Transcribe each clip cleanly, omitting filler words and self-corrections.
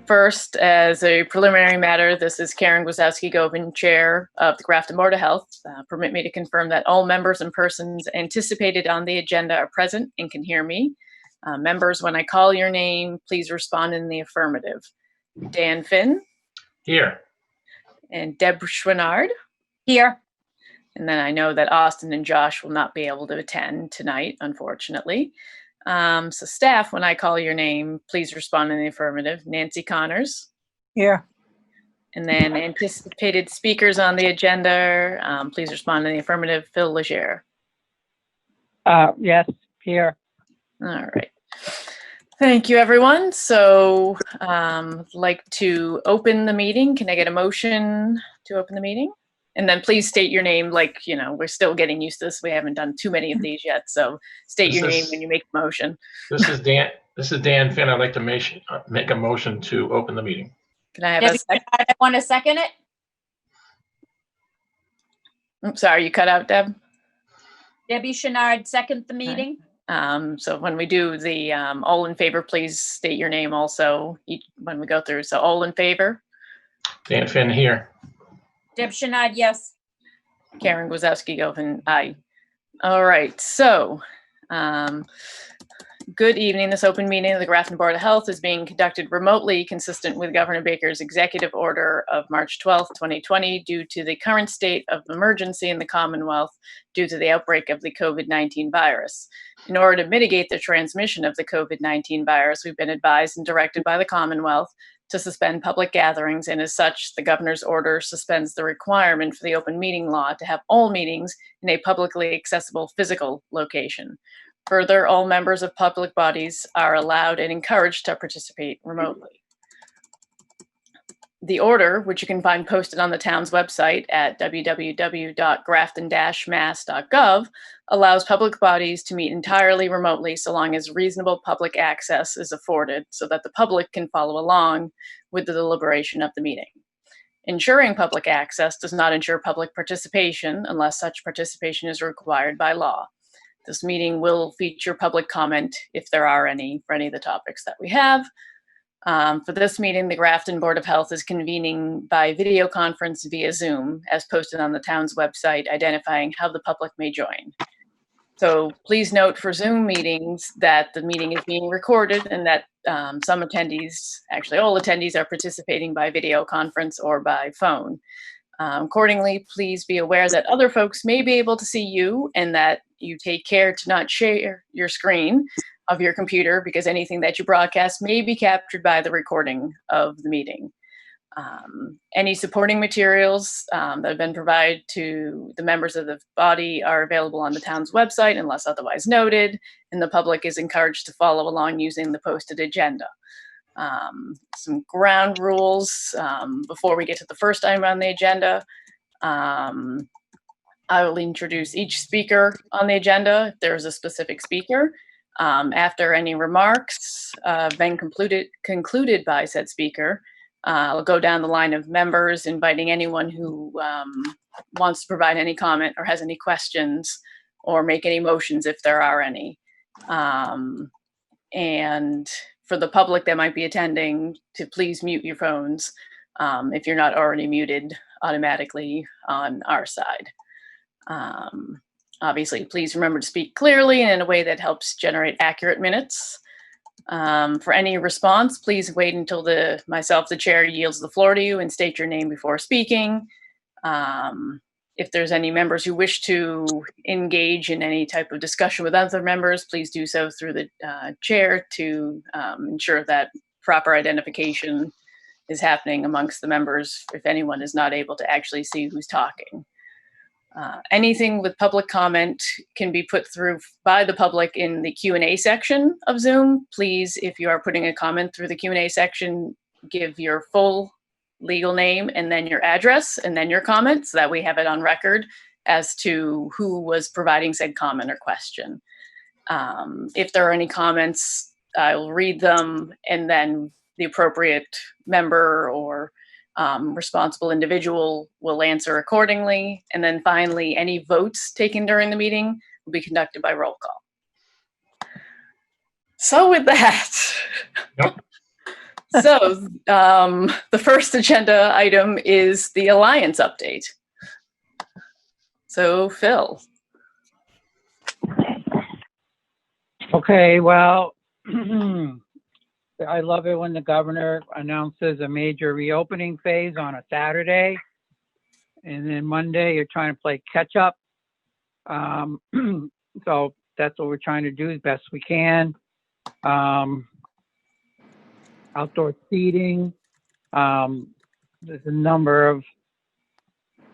First, as a preliminary matter, this is Karen Gwazowski-Govin, Chair of the Grafton Board of Health. Permit me to confirm that all members and persons anticipated on the agenda are present and can hear me. Members, when I call your name, please respond in the affirmative. Dan Finn. Here. And Deb Schwinnard. Here. And then I know that Austin and Josh will not be able to attend tonight, unfortunately. So staff, when I call your name, please respond in the affirmative. Nancy Connors. Here. And then anticipated speakers on the agenda, please respond in the affirmative. Phil Legere. Yes, here. All right. Thank you, everyone. So I'd like to open the meeting. Can I get a motion to open the meeting? And then please state your name, like, you know, we're still getting used to this. We haven't done too many of these yet. So state your name when you make the motion. This is Dan Finn. I'd like to make a motion to open the meeting. Can I have a second? I want to second it. I'm sorry, you cut out, Deb? Debbie Schwinnard, second the meeting. So when we do the all in favor, please state your name also when we go through. So all in favor? Dan Finn here. Deb Schwinnard, yes. Karen Gwazowski-Govin, aye. All right, so good evening. This open meeting of the Grafton Board of Health is being conducted remotely, consistent with Governor Baker's executive order of March 12th, 2020, due to the current state of emergency in the Commonwealth due to the outbreak of the COVID-19 virus. In order to mitigate the transmission of the COVID-19 virus, we've been advised and directed by the Commonwealth to suspend public gatherings, and as such, the governor's order suspends the requirement for the open meeting law to have all meetings in a publicly accessible physical location. Further, all members of public bodies are allowed and encouraged to participate remotely. The order, which you can find posted on the town's website at www.grafton-mass.gov, allows public bodies to meet entirely remotely so long as reasonable public access is afforded so that the public can follow along with the deliberation of the meeting. Ensuring public access does not ensure public participation unless such participation is required by law. This meeting will feature public comment, if there are any, for any of the topics that we have. For this meeting, the Grafton Board of Health is convening by video conference via Zoom, as posted on the town's website, identifying how the public may join. So please note for Zoom meetings that the meeting is being recorded and that some attendees, actually all attendees, are participating by video conference or by phone. Accordingly, please be aware that other folks may be able to see you and that you take care to not share your screen of your computer because anything that you broadcast may be captured by the recording of the meeting. Any supporting materials that have been provided to the members of the body are available on the town's website unless otherwise noted, and the public is encouraged to follow along using the posted agenda. Some ground rules before we get to the first item on the agenda. I will introduce each speaker on the agenda if there is a specific speaker. After any remarks been concluded by said speaker, I'll go down the line of members, inviting anyone who wants to provide any comment or has any questions or make any motions if there are any. And for the public that might be attending, to please mute your phones if you're not already muted automatically on our side. Obviously, please remember to speak clearly and in a way that helps generate accurate minutes. For any response, please wait until myself, the chair, yields the floor to you and state your name before speaking. If there's any members who wish to engage in any type of discussion with other members, please do so through the chair to ensure that proper identification is happening amongst the members if anyone is not able to actually see who's talking. Anything with public comment can be put through by the public in the Q&A section of Zoom. Please, if you are putting a comment through the Q&A section, give your full legal name and then your address and then your comment so that we have it on record as to who was providing said comment or question. If there are any comments, I'll read them and then the appropriate member or responsible individual will answer accordingly. And then finally, any votes taken during the meeting will be conducted by roll call. So with that, Yep. So the first agenda item is the Alliance update. So Phil. Okay, well, I love it when the governor announces a major reopening phase on a Saturday. And then Monday, you're trying to play catch up. So that's what we're trying to do as best we can. Outdoor seating. There's a number of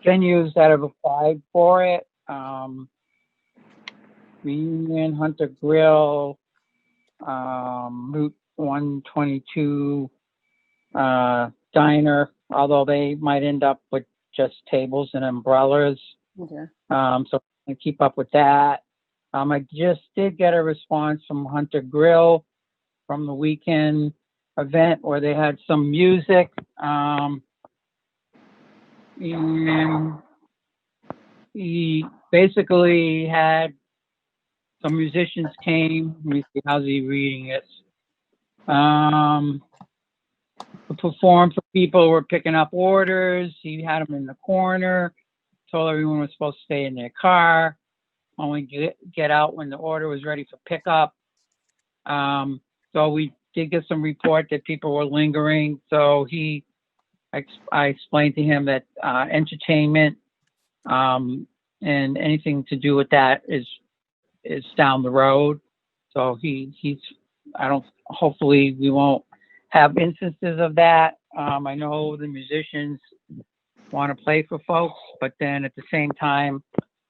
venues that have applied for it. Reunion, Hunter Grill, Route 122 diner, although they might end up with just tables and umbrellas. Okay. So I keep up with that. I just did get a response from Hunter Grill from the weekend event where they had some music. And he basically had some musicians came. Let me see, how's he reading it? To perform for people who were picking up orders. He had them in the corner, told everyone was supposed to stay in their car, only get out when the order was ready for pickup. So we did get some report that people were lingering. So I explained to him that entertainment and anything to do with that is down the road. So hopefully we won't have instances of that. I know the musicians want to play for folks, but then at the same time,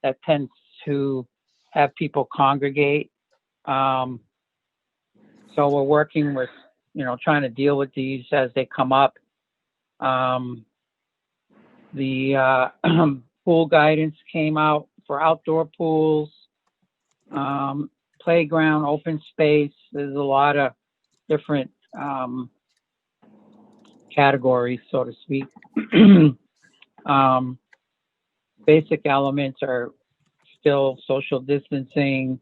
that tends to have people congregate. So we're working with, trying to deal with these as they come up. The pool guidance came out for outdoor pools, playground, open space. There's a lot of different categories, so to speak. Basic elements are still social distancing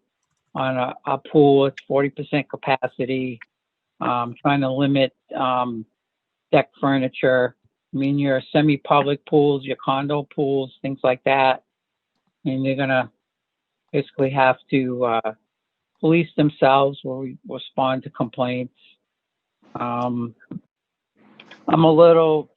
on a pool. It's 40% capacity. Trying to limit deck furniture. I mean, your semi-public pools, your condo pools, things like that. And they're gonna basically have to police themselves or respond to complaints. I'm a little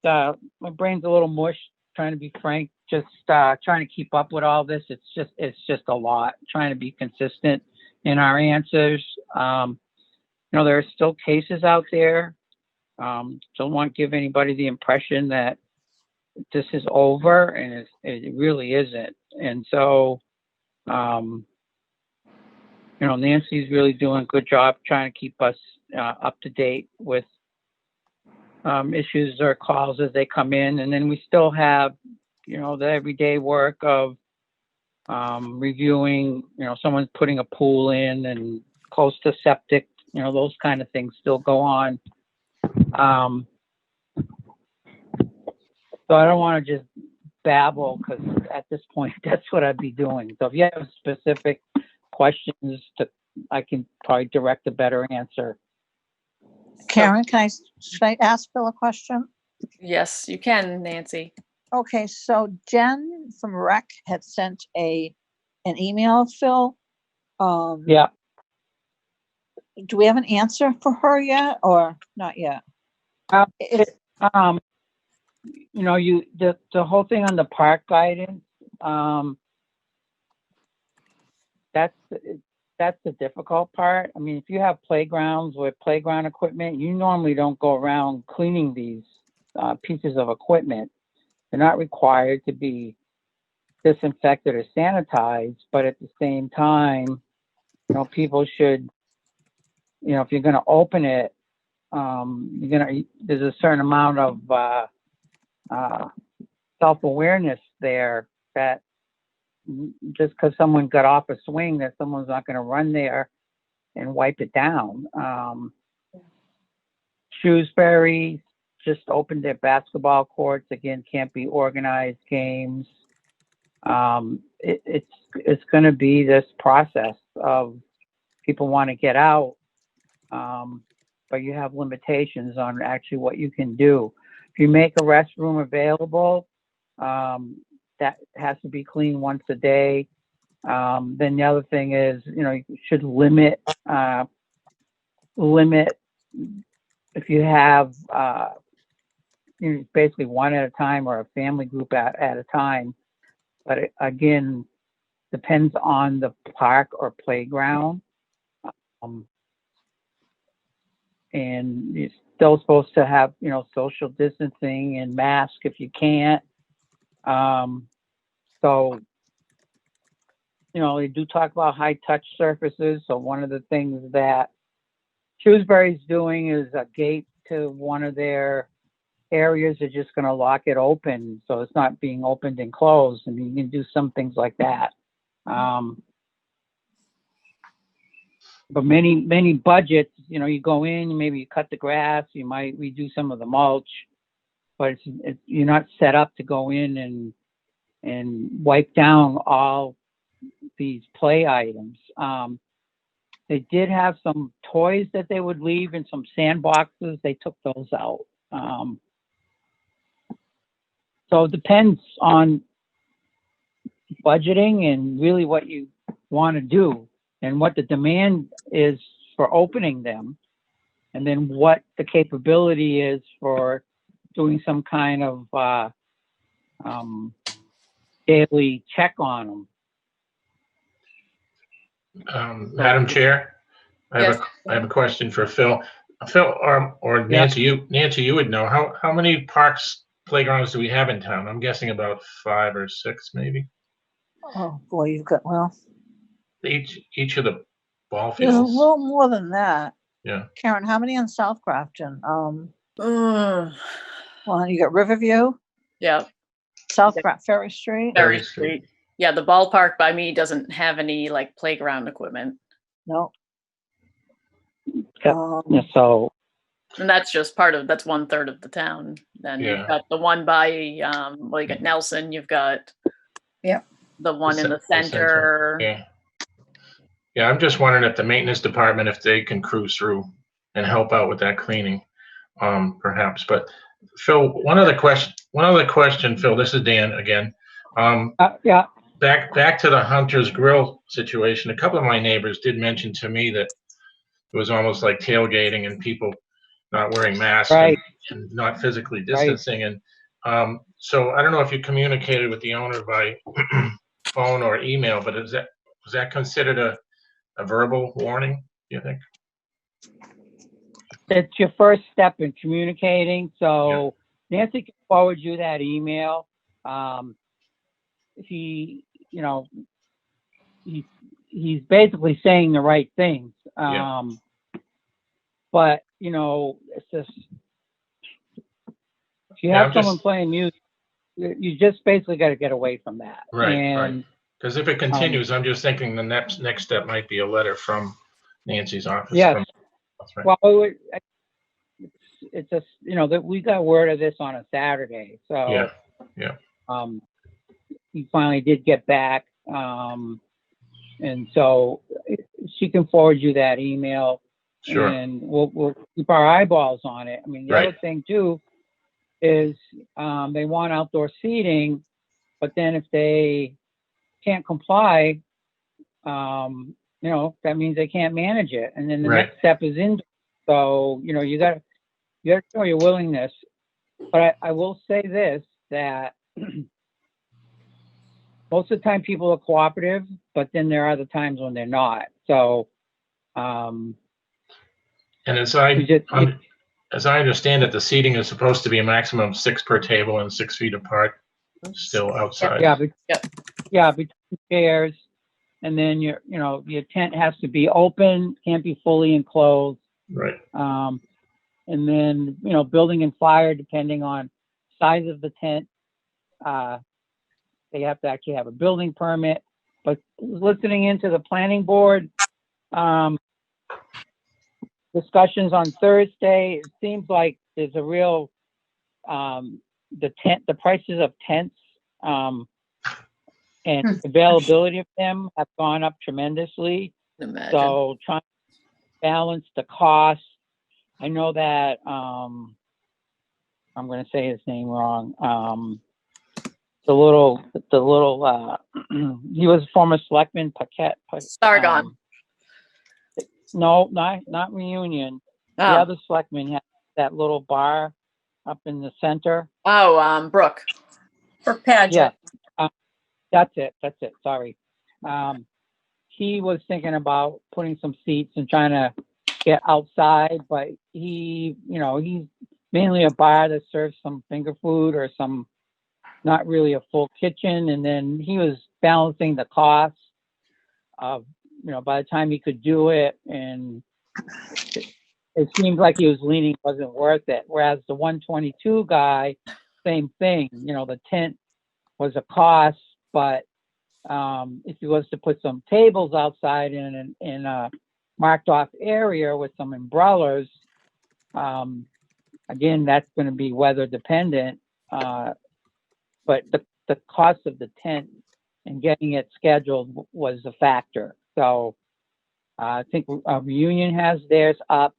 my brain's a little mush, trying to be frank, just trying to keep up with all this. It's just a lot, trying to be consistent in our answers. There are still cases out there. Don't want to give anybody the impression that this is over, and it really isn't. And so, Nancy's really doing a good job trying to keep us up to date with issues or calls as they come in. And then we still have, the everyday work of reviewing, someone's putting a pool in and close to septic, those kind of things still go on. So I don't want to just babble, because at this point, that's what I'd be doing. So if you have specific questions, I can probably direct a better answer. Karen, should I ask Phil a question? Yes, you can, Nancy. Okay, so Jen from Rec had sent an email, Phil. Yeah. Do we have an answer for her yet, or not yet? The whole thing on the park guidance, that's the difficult part. I mean, if you have playgrounds with playground equipment, you normally don't go around cleaning these pieces of equipment. They're not required to be disinfected or sanitized, but at the same time, people should, if you're going to open it, there's a certain amount of self-awareness there, that just because someone got off a swing, that someone's not going to run there and wipe it down. Shrewsbury just opened their basketball courts. Again, can't be organized games. It's going to be this process of people want to get out. but you have limitations on actually what you can do. If you make a restroom available, that has to be cleaned once a day. Then the other thing is, you should limit if you have, basically one at a time or a family group at a time. But again, depends on the park or playground. And you're still supposed to have, social distancing and mask if you can't. So, they do talk about high touch surfaces. So one of the things that Shrewsbury's doing is a gate to one of their areas. They're just going to lock it open, so it's not being opened and closed. I mean, you can do some things like that. But many budgets, you go in, maybe you cut the grass, you might redo some of the mulch, but you're not set up to go in and wipe down all these play items. They did have some toys that they would leave in some sandboxes. They took those out. So it depends on budgeting and really what you want to do and what the demand is for opening them, and then what the capability is for doing some kind of daily check on them. Madam Chair, I Yes. have a question for Phil. Phil, or Nancy, Nancy, you would know, how many parks, playgrounds do we have in town? I'm guessing about 5 or 6, maybe. Oh, boy, you've got, well, Each of the ball there's a fields. little more than that. Yeah. Karen, how many on South Grafton? Ugh. Well, you got Riverview, Yeah, South Grafton, Ferry Street. Ferry Ferry Street. Yeah, the ballpark by me doesn't have any like playground equipment. No. Yeah. Um, So And that's just that's 1/3 of the town. Then Yeah. you've got the one by, well, you got Nelson, you've got Yep. the one in the center. center. Yeah. Yeah, I'm just wondering if the maintenance department, if they can cruise through and help out with that cleaning, perhaps. But Phil, one other question, Phil, this is Dan again. yeah, Back to the Hunter's Grill situation. A couple of my neighbors did mention to me that it was almost like tailgating and people not wearing masks right. and not physically distancing. And so I don't know if you communicated with the owner by phone or email, but was that considered a verbal warning, do you think? It's your first step in communicating. So Nancy can forward you that email. He's basically saying the right things. But it's just, if you have someone playing music, you just basically got to get away from that. Right, and right. Because if it continues, I'm just thinking the next step might be a letter from Nancy's office. Yes. That's right. Well, it's just, that we got word of this on a Saturday. So Yeah. he finally did get back. And so she can forward you that email. Sure. And we'll keep our eyeballs on it. I mean, the Right. other thing too is they want outdoor seating, but then if they can't comply, that means they can't manage it. And then the Right. next step is indoor. So, you got to show your willingness. But I will say this, that most of the time people are cooperative, but then there are other times when they're not. So, And as I understand it, the seating is supposed to be a maximum of 6 per table and 6 feet apart, still outside. yeah, between chairs. And then your tent has to be open, can't be fully enclosed. Right. And then, building and fire, depending on size of the tent, they have to actually have a building permit. But listening into the planning board discussions on Thursday, it seems like there's a real, the prices of tents and availability of them have gone up tremendously. Imagine. So trying to balance the cost I know that, I'm gonna say his name wrong. The little, he was a former selectman, Paquette. Sargon. No, not Reunion. The Oh, other selectman had that little bar up in the center. Brooke. For Paget. Yeah, that's it. Sorry. He was thinking about putting some seats and trying to get outside, but he's mainly a bar that serves some finger food or some, not really a full kitchen. And then he was balancing the costs of, by the time he could do it, and it seemed like he was leaning it wasn't worth it. Whereas the 122 guy, same thing. The tent was a cost, but if he was to put some tables outside in a marked off area with some umbrellas, again, that's going to be weather dependent. But the cost of the tent and getting it scheduled was a factor. So I think Reunion has theirs up.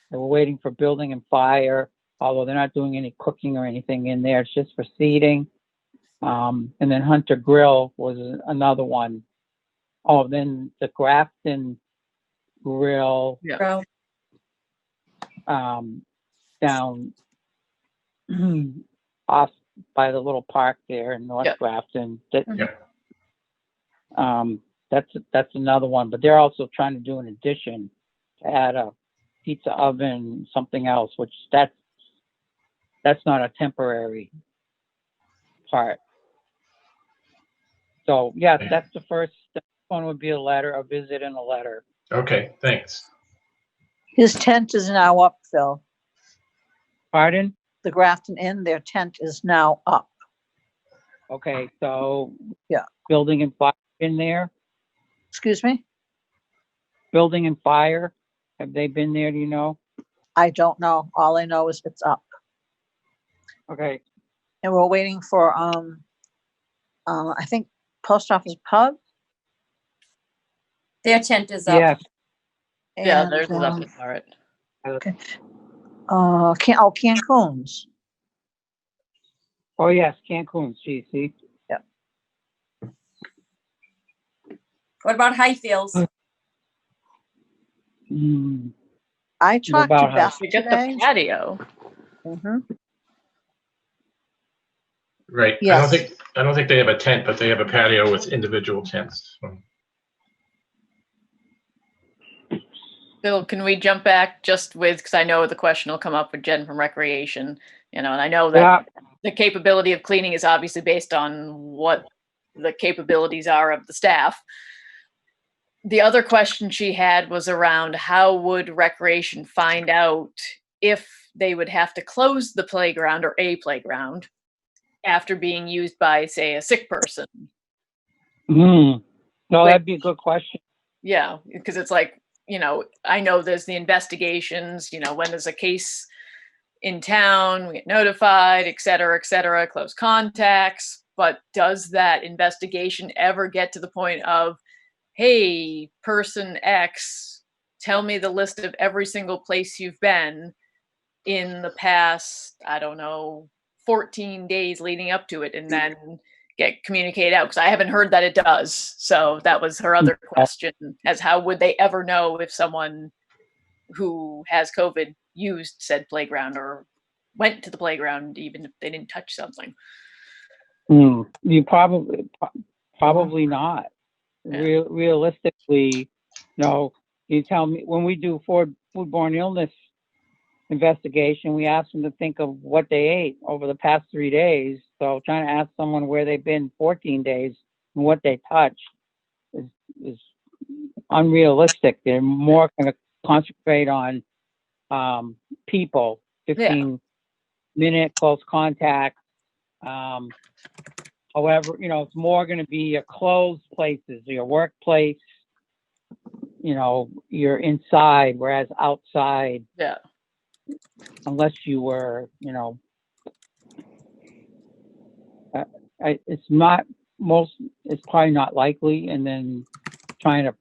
They were waiting for building and fire, although they're not doing any cooking or anything in there. It's just for seating. And then Hunter Grill was another one. Oh, then the Grafton Grill Yeah. down off by the little park there in North Yeah. Grafton. Yeah. That's another one, but they're also trying to do an addition to add a pizza oven, something else, which that's not a temporary part. So yeah, Yeah. that's the first one would be a visit and a letter. Okay, thanks. His tent is now up, Phil. Pardon? The Grafton Inn, their tent is now up. Okay, so Yeah. Building and fire in there? Excuse me? Building and fire, have they been there, do you know? I don't know. All I know is it's up. Okay, And we're waiting for, I think Post Office Pub. Their tent is up. yes, Yeah, and, there's is up. All right. Cancun's. oh yes, Cancun, see? What about Highfields? Hmm. I talked to about how- Beth You get today. the patio. Mhm. Right. Yes. I don't think they have a tent, but they have a patio with individual tents. So, Bill, can we jump back just with, because I know the question will come up with Jen from Recreation, and I know that Yeah, the capability of cleaning is obviously based on what the capabilities are of the staff. The other question she had was around how would Recreation find out if they would have to close the playground or a playground after being used by, say, a sick person. no, Wait. that'd be a good question. Yeah, because it's like, I know there's the investigations, when there's a case in town, we get notified, et cetera, close contacts. But does that investigation ever get to the point of, hey, person X, tell me the list of every single place you've been in the past, I don't know, 14 days leading up to it, and then get communicated out? Because I haven't heard that it does. So that was her other question, as how would they ever know if someone who has COVID used said playground or went to the playground, even if they didn't touch something? You probably not. Yeah. Realistically, you tell me when we do foodborne illness investigation, we ask them to think of what they ate over the past 3 days. So trying to ask someone where they've been 14 days and what they touched is unrealistic. They're more going to concentrate on people, 15-minute close contact. However, it's more going to be your closed places, your workplace, you're inside, whereas outside, Yeah. unless you were, it's probably not likely. And then trying to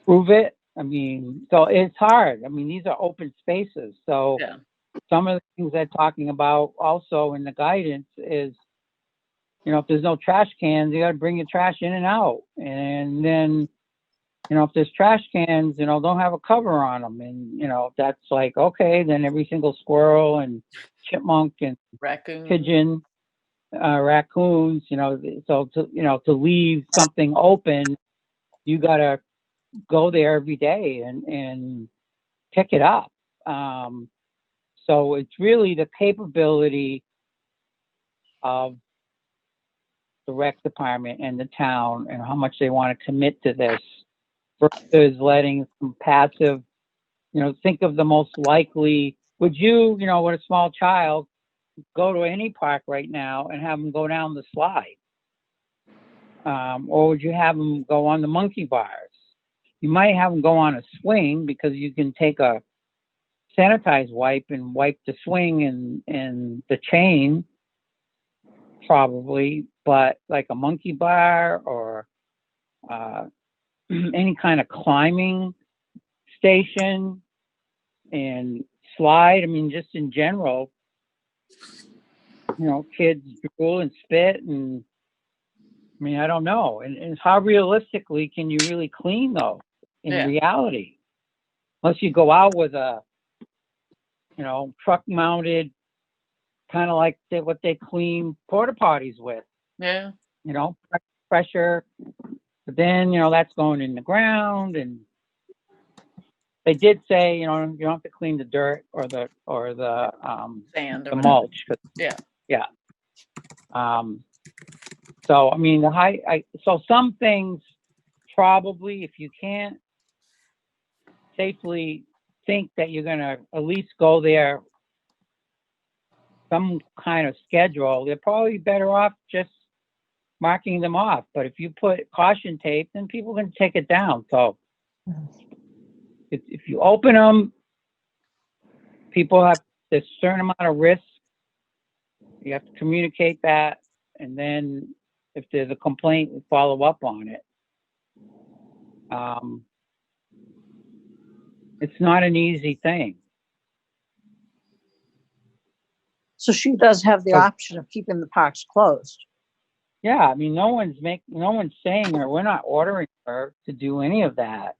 prove it I mean, so it's hard. I mean, these are open spaces. So Yeah. some of the things they're talking about also in the guidance is, you know, if there's no trash cans, you got to bring your trash in and out. And then, you know, if there's trash cans, you know, don't have a cover on them. And, you know, that's like, okay, then every single squirrel and chipmunk and Raccoon. pigeon, raccoons, you know, so to, you know, to leave something open, you got to go there every day and pick it up. So it's really the capability of the rec department and the town and how much they want to commit to this versus letting some passive, you know, think of the most likely, would you, you know, with a small child, go to any park right now and have them go down the slide? Or would you have them go on the monkey bars? You might have them go on a swing because you can take a sanitized wipe and wipe the swing and the chain, probably, but like a monkey bar or any kind of climbing station and slide. I mean, just in general, you know, kids drool and spit and I mean, I don't know. And how realistically can you really clean those in Yeah. reality? Unless you go out with a, you know, truck mounted, kind of like what they clean porta potties with, Yeah. you know, pressure. But then, you know, that's going in the ground. And they did say, you know, you don't have to clean the dirt or the Sand or the whatever. mulch. Yeah. Yeah. So, I mean, so some things probably, if you can't safely think that you're going to at least go there, some kind of schedule, they're probably better off just marking them off. But if you put caution tape, then people can take it down. So if you open them, people have this certain amount of risk. You have to communicate that. And then if there's a complaint, we follow up on it. It's not an easy thing. So she does have the Oh. option of keeping the parks closed. Yeah, I mean, no one's saying her, we're not ordering her to do any of that.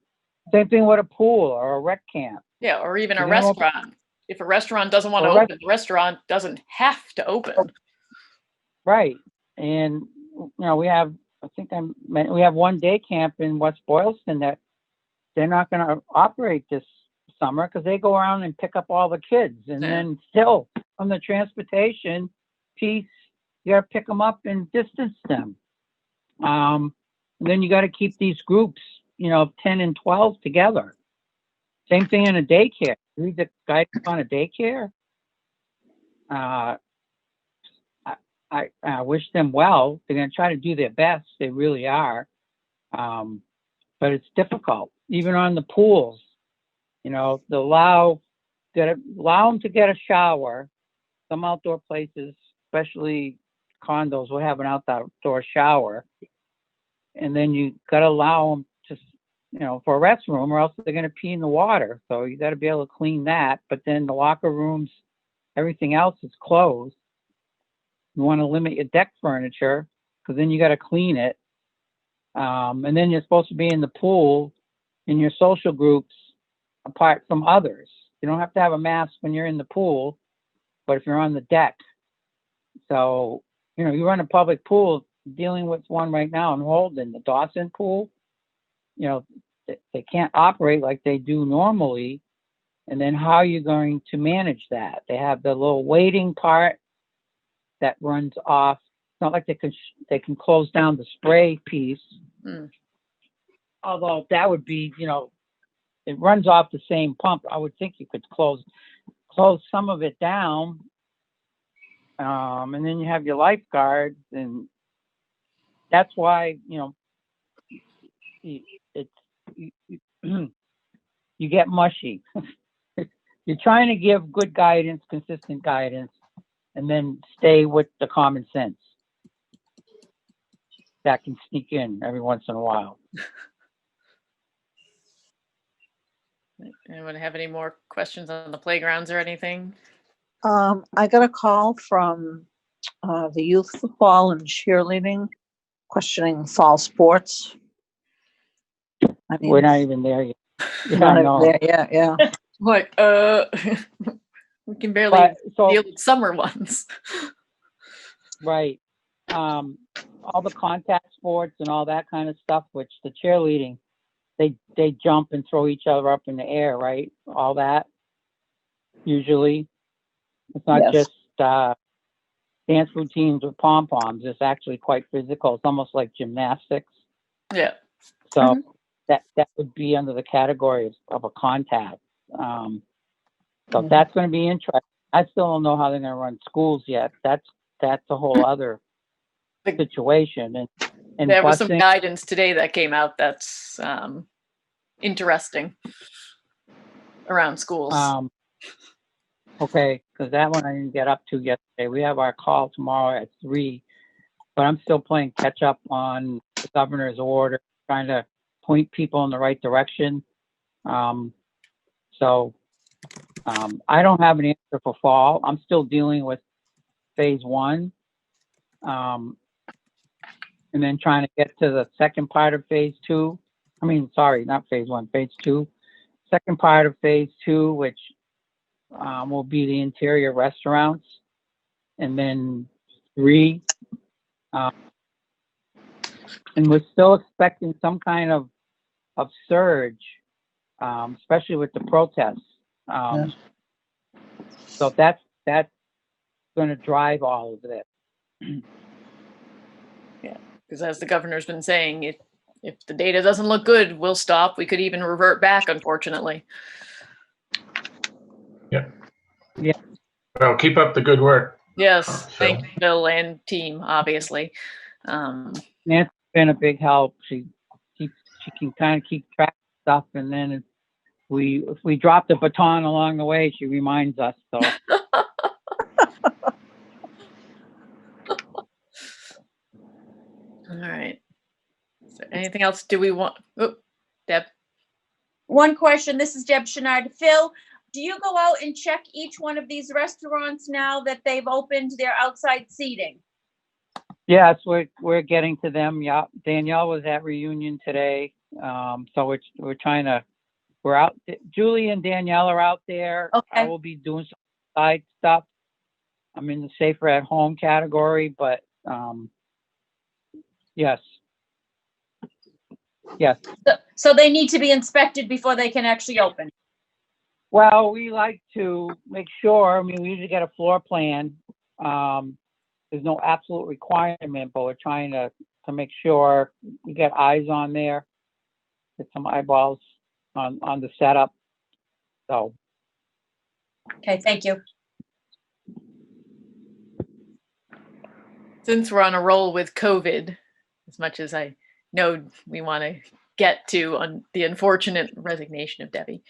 Same thing with a pool or a rec camp. Yeah. Or even a You're gonna open- restaurant. If a restaurant doesn't want to Or a open, the restaurant doesn't have to open. Right. And, you know, we have one day camp in West Boylston that they're not going to operate this summer because they go around and pick up all the kids. And Yeah. then still on the transportation piece, you got to pick them up and distance them. And then you got to keep these groups, you know, 10 and 12 together. Same thing in a daycare. Read the guidance on a daycare. I wish them well. They're going to try to do their best. They really are. But it's difficult. Even on the pools, you know, allow them to get a shower. Some outdoor places, especially condos, will have an outdoor shower. And then you got to allow them to, you know, for a restroom, or else they're going to pee in the water. So you got to be able to clean that. But then the locker rooms, everything else is closed. You want to limit your deck furniture because then you got to clean it. And then you're supposed to be in the pool in your social groups apart from others. You don't have to have a mask when you're in the pool, but if you're on the deck. So, you know, you run a public pool, dealing with one right now in Holden, the Dawson pool, you know, they can't operate like they do normally. And then how are you going to manage that? They have the little waiting part that runs off. It's not like they can close down the spray piece. Mm. Although that would be, you know, it runs off the same pump. I would think you could close some of it down. And then you have your lifeguards, and that's why, you know, you get mushy. You're trying to give good guidance, consistent guidance, and then stay with the common sense that can sneak in every once in a while. Anyone have any more questions on the playgrounds or anything? I got a call from the youth football and cheerleading questioning fall sports. I mean, We're not even there yet. Yeah, not I even know. there yet, yeah. Like, we can barely But, so, deal with summer ones. right. All the contact sports and all that kind of stuff, which the cheerleading, they jump and throw each other up in the air, right? All that, usually. It's not Yes. just, dance routines with pom-poms. It's actually quite physical. It's almost like gymnastics. Yeah. So Mhm. that would be under the category of a contact. So Mhm. that's going to be interesting. I still don't know how they're going to run schools yet. That's a whole other The- situation. And There was some busing, guidance today that came out that's interesting around schools. okay, because that one I didn't get up to yesterday. We have our call tomorrow at 3, but I'm still playing catch up on the governor's order, trying to point people in the right direction. So I don't have an answer for fall. I'm still dealing with phase 1. And then trying to get to the second part of phase 2. I mean, sorry, not phase 1, phase 2. Second part of phase 2, which will be the interior restaurants. And then 3. And we're still expecting some kind of surge, especially with the protests. So that's going to drive all of this. Because as the governor's been saying, if the data doesn't look good, we'll stop. We could even revert back, unfortunately. Well, keep up the good work. Yes, Phil. thank you, Bill and team, obviously. Nancy's been a big help. She can kind of keep track of stuff, and then if we drop the baton along the way, she reminds us. So All right. Is there anything else? Do we want? Oh, Deb. One question, this is Deb Chenard. Phil, do you go out and check each one of these restaurants now that they've opened their outside seating? yes, we're getting to them. Yeah, Danielle was at reunion today, so we're out. Julie and Danielle are out there. Okay. I will be doing some side stuff. I'm in the safer at home category, but yes. So they need to be inspected before they can actually open. Well, we like to make sure, I mean, we usually get a floor plan. There's no absolute requirement, but we're trying to make sure we get eyes on there, get some eyeballs on the setup. So, Okay, thank you. Since we're on a roll with COVID, as much as I know we want to get to on the unfortunate resignation of Debbie,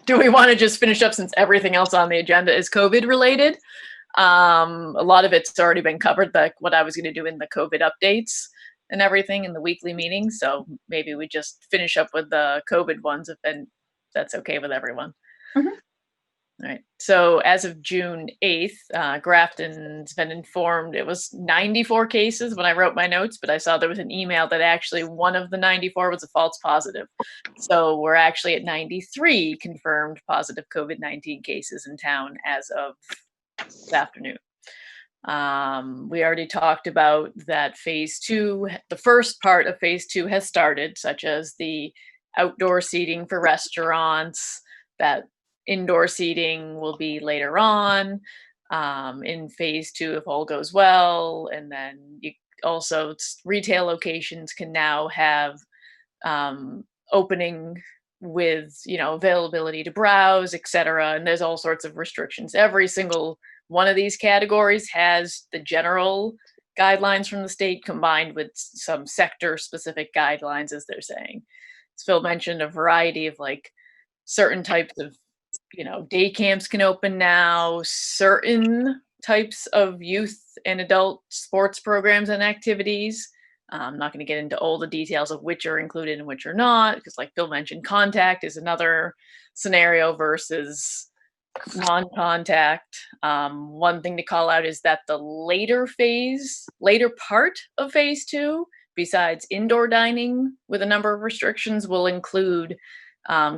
do we want to just finish up since everything else on the agenda is COVID related? A lot of it's already been covered, like what I was going to do in the COVID updates and everything in the weekly meetings. So maybe we just finish up with the COVID ones if that's okay with everyone. Mhm. All right. So as of June 8th, Grafton's been informed it was 94 cases when I wrote my notes, but I saw there was an email that actually one of the 94 was a false positive. So we're actually at 93 confirmed positive COVID-19 cases in town as of this afternoon. We already talked about that phase 2, the first part of phase 2 has started, such as the outdoor seating for restaurants, that indoor seating will be later on in phase 2 if all goes well. And then retail locations can now have opening with, availability to browse, etc. And there's all sorts of restrictions. Every single one of these categories has the general guidelines from the state combined with some sector specific guidelines, as they're saying. As Phil mentioned, a variety of like certain types of, day camps can open now, certain types of youth and adult sports programs and activities I'm not going to get into all the details of which are included and which are not, because like Bill mentioned, contact is another scenario versus non-contact. One thing to call out is that the later part of phase 2, besides indoor dining with a number of restrictions, will include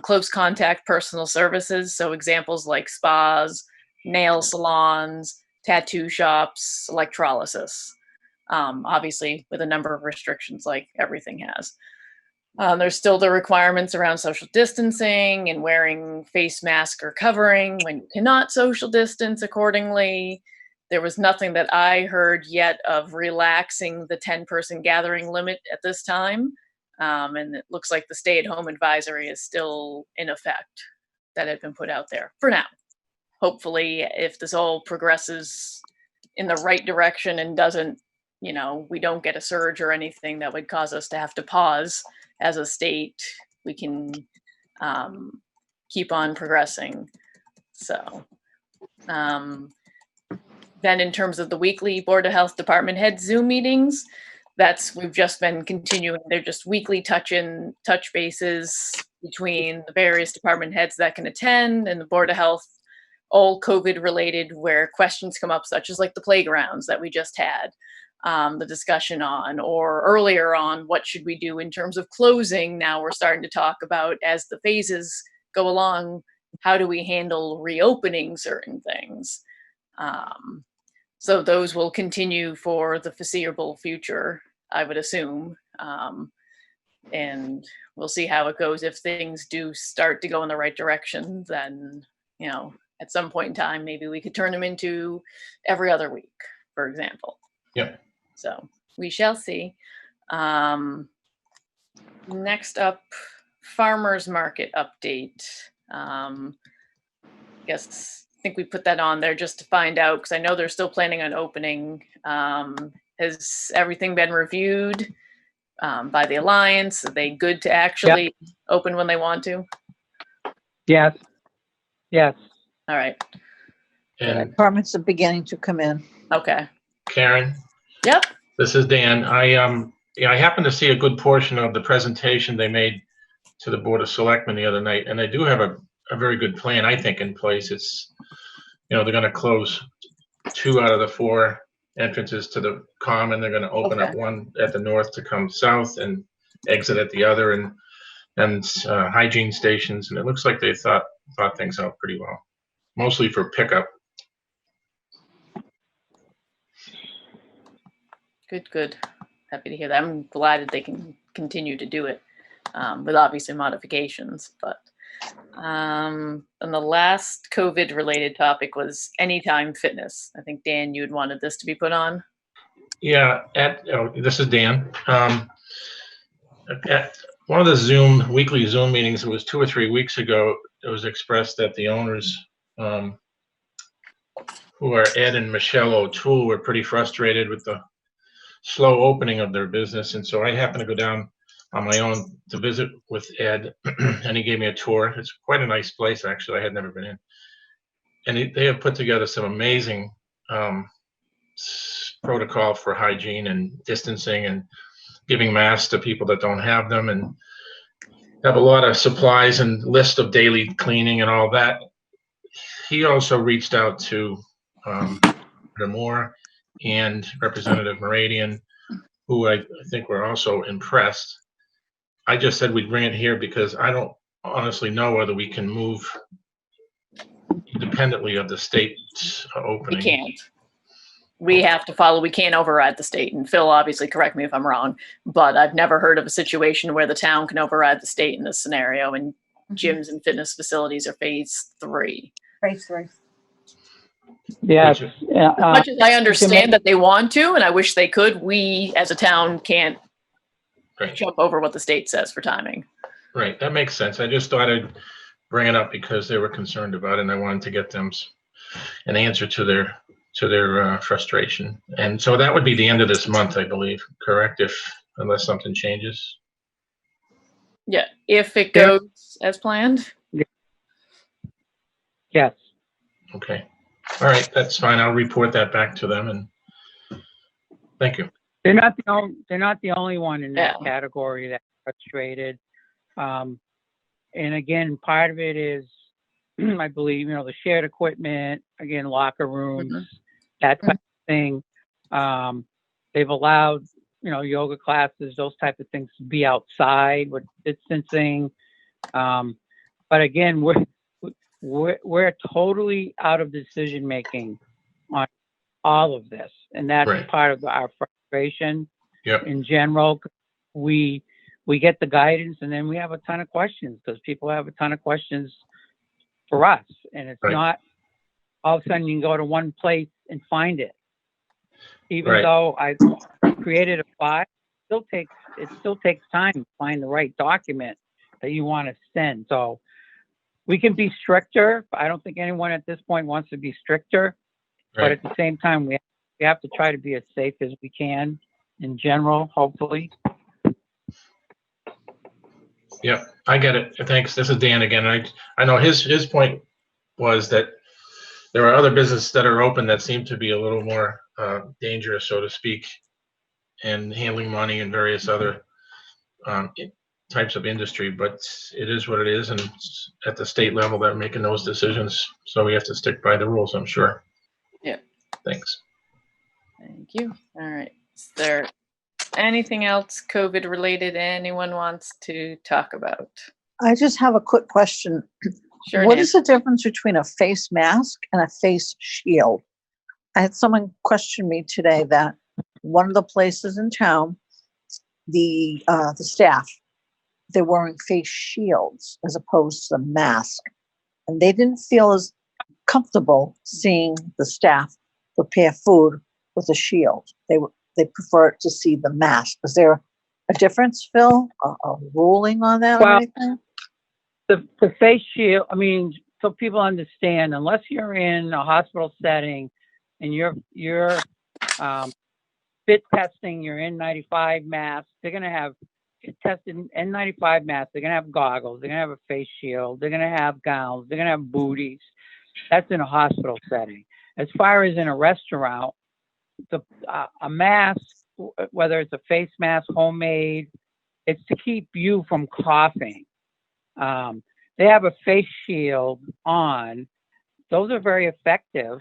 close contact personal services. So examples like spas, nail salons, tattoo shops, electrolysis. Obviously with a number of restrictions like everything has. There's still the requirements around social distancing and wearing face mask or covering when you cannot social distance accordingly. There was nothing that I heard yet of relaxing the 10-person gathering limit at this time. And it looks like the stay-at-home advisory is still in effect that had been put out there for now. Hopefully, if this all progresses in the right direction and doesn't, we don't get a surge or anything that would cause us to have to pause as a state, we can keep on progressing. So then in terms of the weekly Board of Health department head Zoom meetings, we've just been continuing. They're just weekly touch bases between the various department heads that can attend and the Board of Health, all COVID related, where questions come up, such as like the playgrounds that we just had the discussion on, or earlier on, what should we do in terms of closing? Now we're starting to talk about, as the phases go along, how do we handle reopening certain things? So those will continue for the foreseeable future, I would assume. And we'll see how it goes. If things do start to go in the right direction, then, at some point in time, maybe we could turn them into every other week, for example. Yeah. So we shall see. Next up, farmers market update. I think we put that on there just to find out, because I know they're still planning on opening. Has everything been reviewed by the Alliance? Are they good to actually open when they want to? Yes. All right. And Permits are beginning to come in. Okay. Karen, Yep. this is Dan. I happened to see a good portion of the presentation they made to the Board of Selectmen the other night, and they do have a very good plan, I think, in place. It's, they're going to close 2 out of the 4 entrances to the common. They're going to open up Okay. one at the north to come south and exit at the other, and hygiene stations. And it looks like they thought things out pretty well, mostly for pickup. Good. Happy to hear that. I'm glad that they can continue to do it with obviously modifications. But and the last COVID related topic was Anytime Fitness. I think, Dan, you had wanted this to be put on. Yeah, this is Dan. At one of the weekly Zoom meetings, it was 2 or 3 weeks ago, it was expressed that the owners, who are Ed and Michelle O'Toole, were pretty frustrated with the slow opening of their business. And so I happened to go down on my own to visit with Ed, and he gave me a tour. It's quite a nice place, actually. I had never been in. And they have put together some amazing protocol for hygiene and distancing and giving masks to people that don't have them, and have a lot of supplies and list of daily cleaning and all that. He also reached out to Moore and Representative Meridian, who I think were also impressed. I just said we'd bring it here because I don't honestly know whether we can move independently of the state's opening. We can't. We have to follow. We can't override the state. And Phil, obviously, correct me if I'm wrong, but I've never heard of a situation where the town can override the state in this scenario. And gyms and fitness facilities are phase 3. Phase 3. Yes. As much as I understand that they want to, and I wish they could, we as a town can't Right. jump over what the state says for timing. Right, that makes sense. I just thought I'd bring it up because they were concerned about it, and I wanted to get them an answer to their frustration. And so that would be the end of this month, I believe, correct? Unless something changes. Yeah, if it goes as planned. Yes. Okay. All right, that's fine. I'll report that back to them, and thank you. they're not the only one in that Yeah. category that's frustrated. And again, part of it is, I believe, the shared equipment, again, locker rooms, Mhm. that type of thing. They've allowed, yoga classes, those type of things to be outside with distancing. But again, we're totally out of decision making on all of this, and that's Right. part of our frustration Yep. in general. We get the guidance, and then we have a ton of questions because people have a ton of questions for us, and it's Right. not all of a sudden you can go to one place and find it. Even Right. though I created a file, it still takes time to find the right document that you want to send. So we can be stricter. I don't think anyone at this point wants to be stricter, but Right. at the same time, we have to try to be as safe as we can in general, hopefully. Yep, I get it. Thanks. This is Dan again. I know his point was that there are other businesses that are open that seem to be a little more dangerous, so to speak, and handling money and various other types of industry. But it is what it is, and it's at the state level they're making those decisions. So we have to stick by the rules, I'm sure. Yeah. Thanks. Thank you. All right. Is there anything else COVID related anyone wants to talk about? I just have a quick question. Sure. What Nancy. is the difference between a face mask and a face shield? I had someone question me today that one of the places in town, the staff, they're wearing face shields as opposed to the mask, and they didn't feel as comfortable seeing the staff prepare food with a shield. They prefer to see the mask. Is there a difference, Phil? A ruling on that or Well, anything? The face shield, I mean, so people understand, unless you're in a hospital setting and you're fit testing your N95 mask, they're going to have fit tested N95 masks, they're going to have goggles, they're going to have a face shield, they're going to have gowns, they're going to have booties. That's in a hospital setting. As far as in a restaurant, a mask, whether it's a face mask, homemade, it's to keep you from coughing. They have a face shield on. Those are very effective.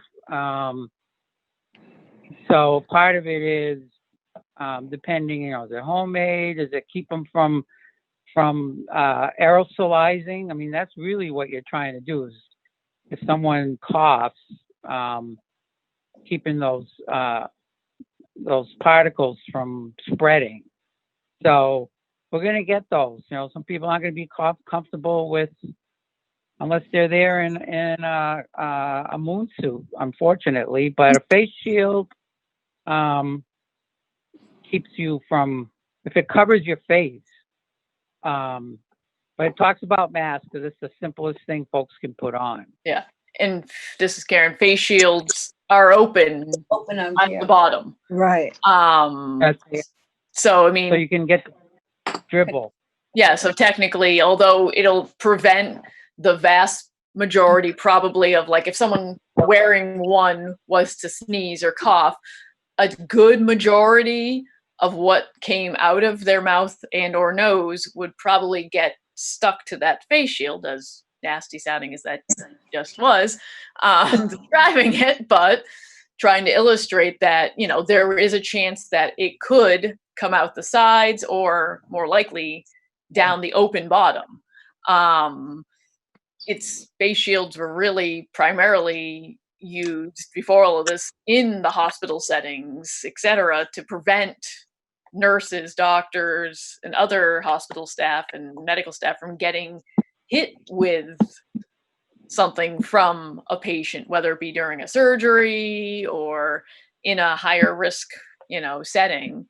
So part of it is depending, is it homemade? Does it keep them from aerosolizing? I mean, that's really what you're trying to do is if someone coughs, keeping those particles from spreading. So we're going to get those. Some people aren't going to be comfortable with unless they're there in a moon suit, unfortunately. But a face shield keeps you from, if it covers your face. But it talks about masks because it's the simplest thing folks can put on. Yeah. And this is Karen. Face shields are open Open on the bottom. Right. So I mean, So you can get the dribble. yeah, so technically, although it'll prevent the vast majority probably of like if someone wearing one was to sneeze or cough, a good majority of what came out of their mouth and or nose would probably get stuck to that face shield, as nasty sounding as that just was, describing it, but trying to illustrate that, there is a chance that it could come out the sides or more likely down the open bottom. Face shields were really primarily used before all of this in the hospital settings, etc., to prevent nurses, doctors, and other hospital staff and medical staff from getting hit with something from a patient, whether it be during a surgery or in a higher risk, setting.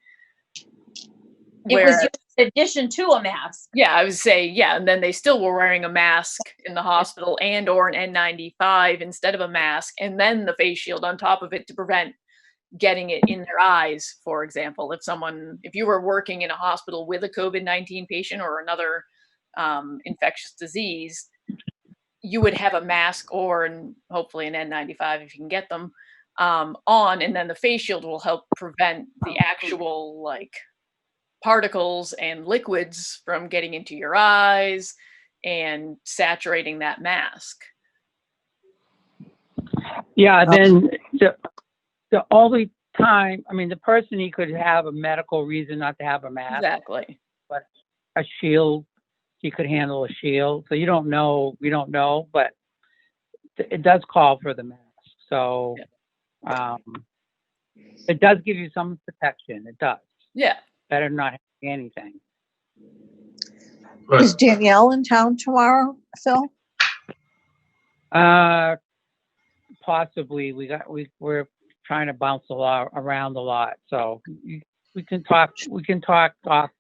It was used in addition to a mask. Yeah, I would say, yeah. And then they still were wearing a mask in the hospital and or an N95 instead of a mask, and then the face shield on top of it to prevent getting it in their eyes, for example. If you were working in a hospital with a COVID-19 patient or another infectious disease, you would have a mask or hopefully an N95 if you can get them on, and then the face shield will help prevent the actual like particles and liquids from getting into your eyes and saturating that mask. Yeah, then the only time, I mean, the person, he could have a medical reason not to have a mask. Exactly. A shield, he could handle a shield. So we don't know, but it does call for the mask. So it does give you some protection. It does. Yeah. Better than not having anything. But Is Danielle in town tomorrow, Phil? Possibly. We're trying to bounce around a lot. So we can talk off.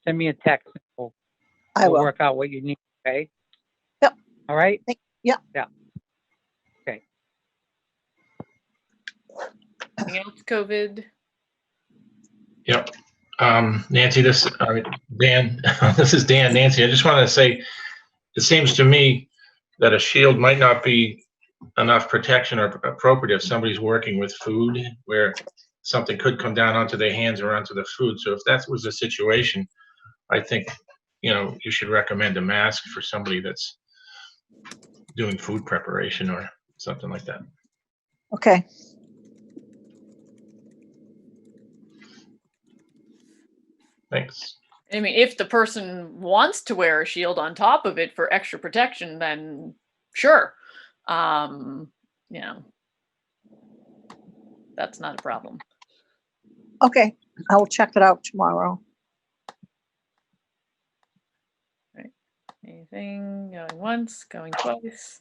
Send me a text. We'll I will. work out what you need. Okay. Yep. All right. Yep. Yeah. Okay. Anything else, COVID? Yep. Nancy, Dan, this is Dan. Nancy, I just wanted to say, it seems to me that a shield might not be enough protection or appropriate if somebody's working with food where something could come down onto their hands or onto the food. So if that was the situation, I think, you should recommend a mask for somebody that's doing food preparation or something like that. Okay. Thanks. I mean, if the person wants to wear a shield on top of it for extra protection, then sure. That's not a problem. Okay. I will check it out tomorrow. Anything going once, going twice?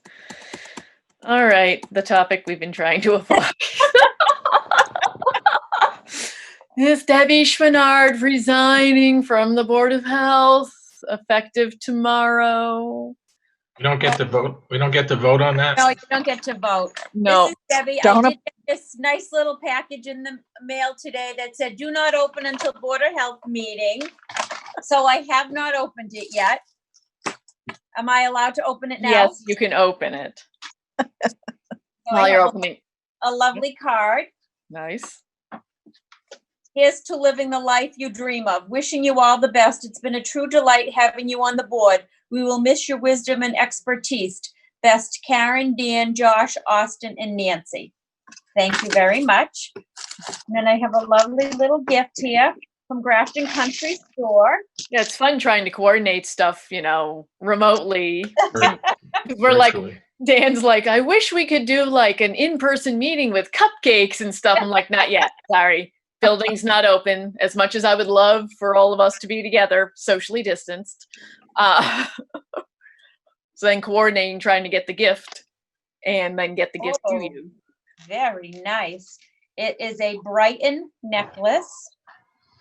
All right, the topic we've been trying to avoid. Is Debbie Schwinnard resigning from the Board of Health effective tomorrow? We don't get to vote. We don't get to vote on that. No, you don't get to vote. No. This is Debbie. Don't I did get this nice little package in the mail today that said, do not open until Board of Health meeting. So I have not opened it yet. Am I allowed to open it now? Yes, you can open it So while I you're have opening. a lovely card. Nice. Here's to living the life you dream of. Wishing you all the best. It's been a true delight having you on the board. We will miss your wisdom and expertise. Best, Karen, Dan, Josh, Austin, and Nancy. Thank you very much. And then I have a lovely little gift here from Grafton Country Store. Yeah, it's fun trying to coordinate stuff, remotely. We're like, Virtually. Dan's like, I wish we could do like an in-person meeting with cupcakes and stuff. I'm like, not yet. Sorry. Building's not open. As much as I would love for all of us to be together, socially distanced. So then coordinating, trying to get the gift and then get the gift to Oh. you. Very nice. It is a Brighton necklace.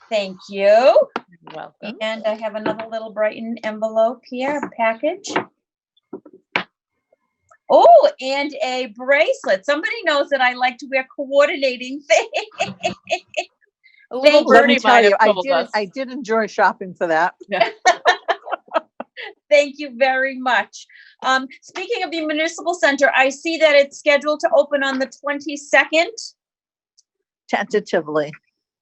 Thank you. You're welcome. And I have another little Brighton envelope here, package. Oh, and a bracelet. Somebody knows that I like to wear coordinating things. A little Thank you. Let me birdie tell might you, have told us. I did enjoy shopping for that. Thank you very much. Speaking of the municipal center, I see that it's scheduled to open on the 22nd Tentatively.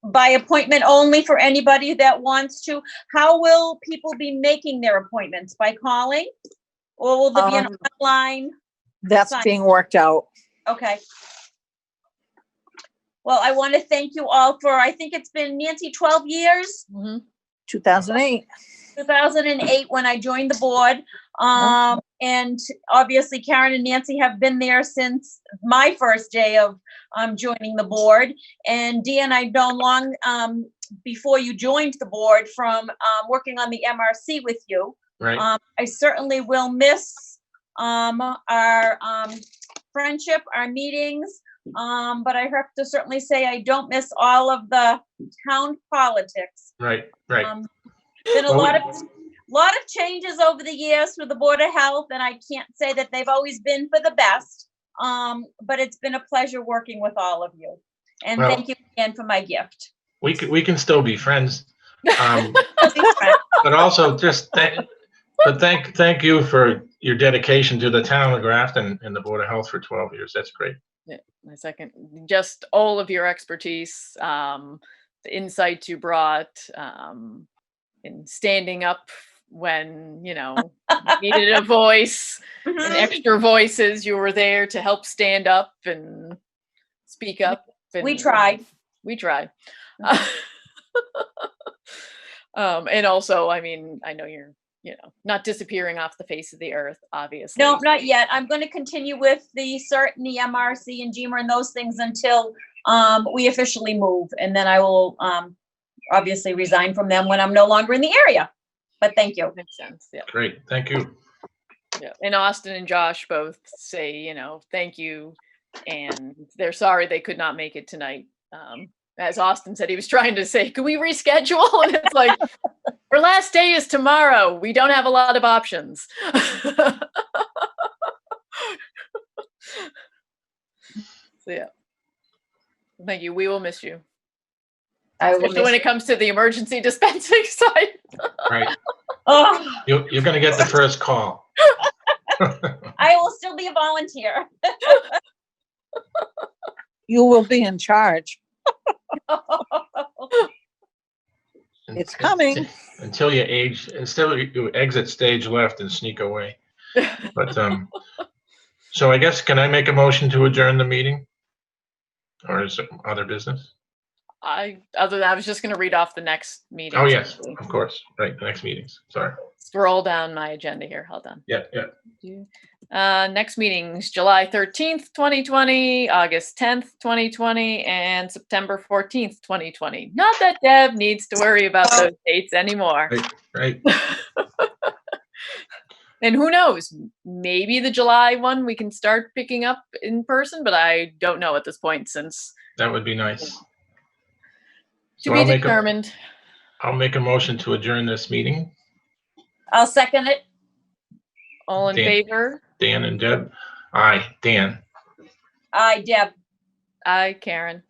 by appointment only for anybody that wants to. How will people be making their appointments? By calling? Or will there be an online? That's Fine. being worked out. Okay. Well, I want to thank you all for, I think it's been, Nancy, 12 years? Mhm. 2008. 2008 when I joined the board. And obviously Karen and Nancy have been there since my first day of joining the board. And Dee and I've known long before you joined the board from working on the MRC with you. Right. I certainly will miss our friendship, our meetings. But I have to certainly say I don't miss all of the town politics. Right. Right. Been a Well, lot of changes over the years with the Board of Health, and I can't say that they've always been for the best. But it's been a pleasure working with all of you. And Well- thank you again for my gift. we can still be friends. But also just thank you for your dedication to the town of Grafton and the Board of Health for 12 years. That's great. My second, just all of your expertise, the insights you brought, in standing up when, needed a voice and Mhm. extra voices. You were there to help stand up and speak up. We And tried. We tried. And also, I mean, I know you're, not disappearing off the face of the earth, obviously. No, not yet. I'm going to continue with the CERT and the MRC and GMR and those things until we officially move. And then I will obviously resign from them when I'm no longer in the area. But thank you. Makes sense. Yeah. Great, thank you. Yeah. And Austin and Josh both say, thank you. And they're sorry they could not make it tonight. As Austin said, he was trying to say, can we reschedule? And it's like, our last day is tomorrow. We don't have a lot of options. So yeah. Thank you. We will miss you. I will Especially when miss it comes to the emergency dispensing side. Right, Oh, you're gonna get the first call. I will still be a volunteer. You will be in charge. It's coming. Until you exit stage left and sneak away. But, so I guess, can I make a motion to adjourn the meeting? Or is it other business? I was just going to read off the next meeting. Oh, yes, of course, right, the next meetings, sorry. Scroll down my agenda here. Hold on. Yeah. Next meetings, July 13th, 2020, August 10th, 2020, and September 14th, 2020. Not that Deb needs to worry about those dates anymore. Right, And who knows, maybe the July one we can start picking up in person, but I don't know at this point since that would be nice. to So be determined. I'll make a motion to adjourn this meeting. I'll second it. All in Dan. favor? Dan and Deb. Aye, Dan. Aye, Deb. Aye, Karen.